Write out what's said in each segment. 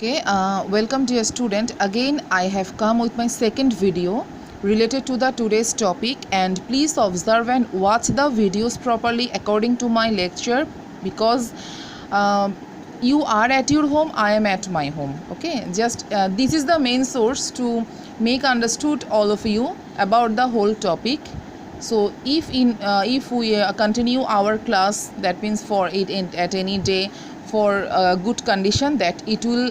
Okay, welcome dear student. Again I have come with my second video related to the today's topic, and please observe and watch the videos properly according to my lecture, because you are at your home, I am at my home. Okay, just this is the main source to make understood all of you about the whole topic. So if we continue our class, that means for it at any day for a good condition, that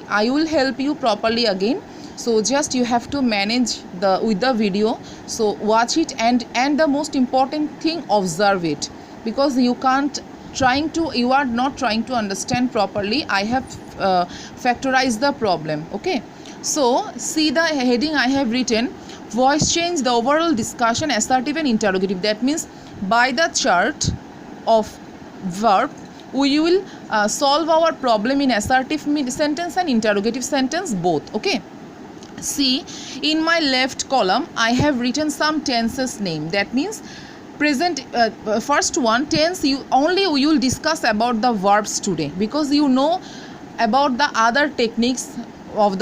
I will help you properly again. So just you have to manage with the video, so watch it, and the most important thing, observe it, because you are not trying to understand properly. I have factorized the problem. Okay, so see the heading I have written: voice change, the overall discussion, assertive and interrogative. That means by the chart of verb we will solve our problem in assertive sentence and interrogative sentence both. Okay, see, in my left column I have written some tenses name. That means present, first one tense, we will discuss about the verbs today, because you know about the other techniques of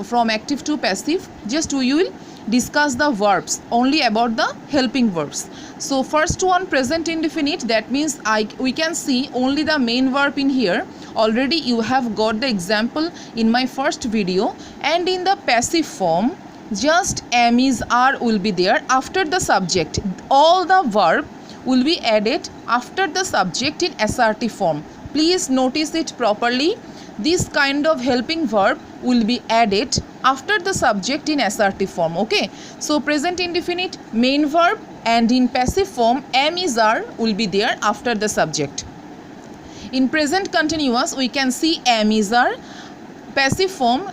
from active to passive. Just we will discuss the verbs, only about the helping verbs. So first one, present indefinite. That means we can see only the main verb in here. Already you have got the example in my first video. And in the passive form, just am, is, are will be there after the subject. All the verb will be added after the subject in assertive form. Please notice it properly. This kind of helping verb will be added after the subject in assertive form. Okay, so present indefinite, main verb, and in passive form am, is, are will be there after the subject. In present continuous we can see am, is, are. Passive form,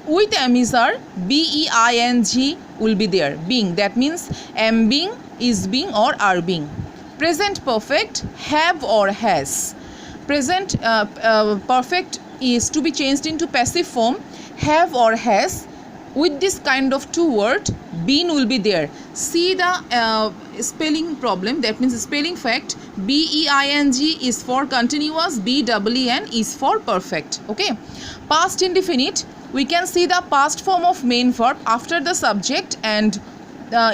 with am, is, are, being will be there, being. That means am being, is being, or are being. Present perfect, have or has. Present perfect is to be changed into passive form, have or has. With this kind of two word, been will be there. See the spelling problem, that means spelling fact. being is for continuous, been is for perfect. Okay, past indefinite, we can see the past form of main verb after the subject, and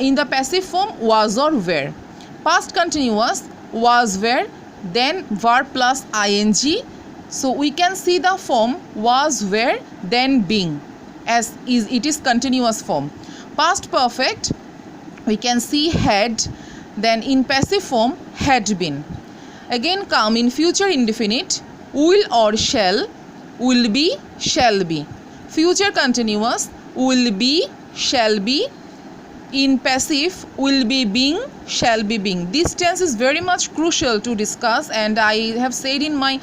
in the passive form was or were. Past continuous, was, were, then verb plus ing. So we can see the form was, were, then being, as it is continuous form. Past perfect, we can see had, then in passive form had been. Again come in future indefinite, will or shall, will be, shall be. Future continuous, will be, shall be. In passive, will be being, shall be being. This tense is very much crucial to discuss, and I have said in my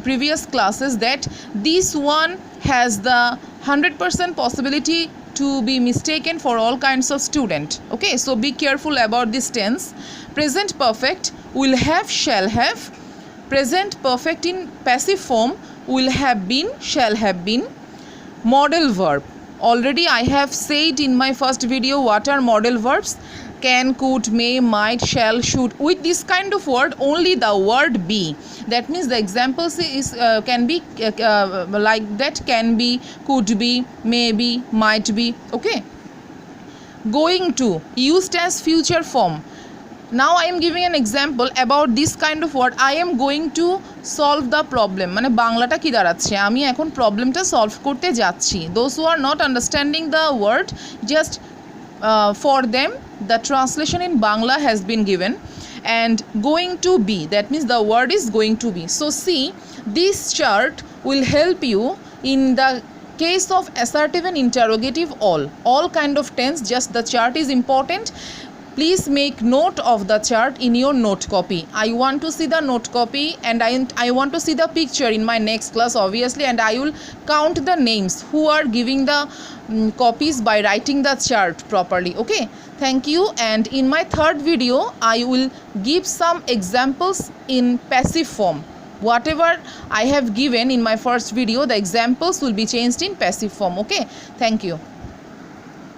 previous classes that this one has the 100% possibility to be mistaken for all kinds of student. Okay, so be careful about this tense. Present perfect, will have, shall have. Present perfect in passive form, will have been, shall have been. Model verb, already I have said in my first video what are model verbs: can, could, may, might, shall, should. With this kind of word, only the word be. That means the examples is can be like that: can be, could be, may be, might be. Okay, going to, used as future form. Now I am giving an example about this kind of word. I am going to solve the problem. মানে বাংলাটা কি দাঁড়াচ্ছে, আমি এখন প্রবলেমটা solve করতে যাচ্ছি. Those who are not understanding the word, just for them the translation in Bangla has been given. And going to be, that means the word is going to be. So see, this chart will help you in the case of assertive and interrogative, all kind of tense. Just the chart is important. Please make note of the chart in your note copy. I want to see the note copy, and I want to see the picture in my next class, obviously, and I will count the names who are giving the copies by writing the chart properly. Okay, thank you. And in my third video I will give some examples in passive form. Whatever I have given in my first video, the examples will be changed in passive form. Okay, thank you.